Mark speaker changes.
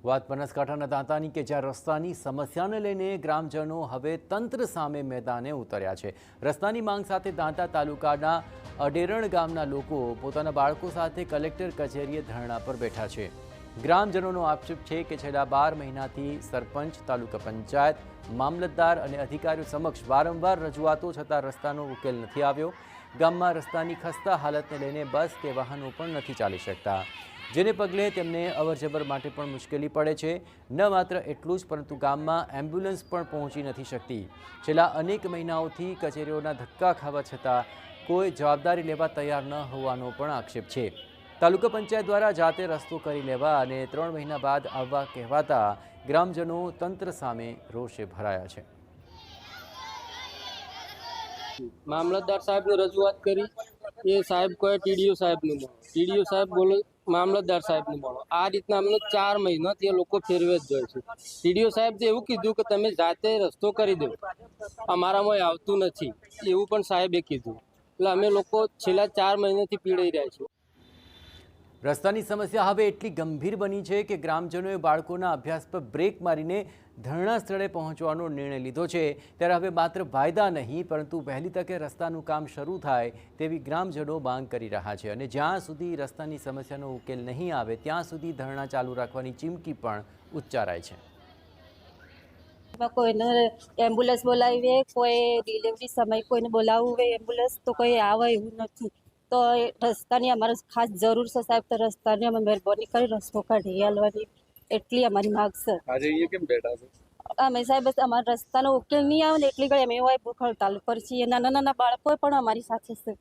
Speaker 1: વાત બનાસકાંઠાના દાંતાની કે જ્યાં રસ્તાની સમસ્યાને લઈને ગ્રામજનો હવે તંત્ર સામે મેદાને ઉતર્યા છે। રસ્તાની માંગ સાથે દાંતા તાલુકાના અડેરણ ગામના લોકો પોતાના બાળકો સાથે કલેક્ટર કચેરીએ ધરણા પર બેઠા છે। ગ્રામજનોનો આક્ષેપ છે કે છેલ્લા 12 મહિનાથી સરપંચ, તાલુકા પંચાયત, મામલતદાર અને અધિકારીઓ સમક્ષ વારંવાર રજૂઆતો છતાં રસ્તાનો ઉકેલ નથી આવ્યો। ગામમાં રસ્તાની ખસ્તા હાલતને લઈને બસ કે વાહનો પણ નથી ચાલી શકતા, જેને પગલે તેમને અવરજવર માટે પણ મુશ્કેલી પડે છે। ન માત્ર એટલું જ પરંતુ ગામમાં એમ્બ્યુલન્સ પણ પહોંચી નથી શકતી। છેલ્લા અનેક મહિનાઓથી કચેરીઓના ધક્કા ખાવા છતાં કોઈ જવાબદારી લેવા તૈયાર ન હોવાનો પણ આક્ષેપ છે। તાલુકા પંચાયત દ્વારા જાતે રસ્તો કરી લેવા અને 3 મહિના બાદ આવવા કહેવાતા ગ્રામજનો તંત્ર સામે રોષે ભરાયા છે।
Speaker 2: मामलतदार साहब ने रजूआत करी, ये साहब कोई टीडीओ साहब ने बोलो, टीडीओ साहब बोले मामलतदार साहब ने बोलो। आ रीतना अमने 4 महीनाथी लोको फेरवे ज जोय छे। टीडीओ साहब जे एवुं कीधुं के तमे जाते रस्तो करी दो, अमारामां आवतुं नथी एवुं पण साहेबे कीधुं। એટલે અમે લોકો છેલ્લા 4 મહિનાથી પીડાઈ રહ્યા છીએ।
Speaker 1: રસ્તાની સમસ્યા હવે એટલી ગંભીર બની છે કે ગ્રામજનોએ બાળકોના અભ્યાસ પર બ્રેક મારીને ધરણા સ્થળે પહોંચવાનો નિર્ણય લીધો છે। ત્યારે હવે માત્ર વાયદા નહીં પરંતુ વહેલી તકે રસ્તાનું કામ શરૂ થાય તેવી ગ્રામજનો માંગ કરી રહ્યા છે અને જ્યાં સુધી રસ્તાની સમસ્યાનો ઉકેલ નહીં આવે ત્યાં સુધી ધરણા ચાલુ રાખવાની ચીમકી પણ ઉચ્ચારાય છે।
Speaker 3: કોઈને એમ્બ્યુલન્સ બોલાવીએ, કોઈ ડિલિવરી સમય કોઈને બોલાવવું હોય એમ્બ્યુલન્સ તો કોઈ આવે એવું નથી। તો રસ્તાની અમારે ખાસ જરૂર છે સાહેબ, તો રસ્તાની અમે મહેરબાની કરી રસ્તો કાઢી આલવાની એટલી અમારી માગ છે।
Speaker 2: આજે અહીંયા કેમ બેઠા છો?
Speaker 3: અમે સાહેબ અમારા રસ્તાનો ઉકેલ નહીં આવે ને એટલી ઘડી અમે એવા ભૂખ હડતાલ પર છીએ। નાના નાના બાળકો પણ અમારી સાથે છે।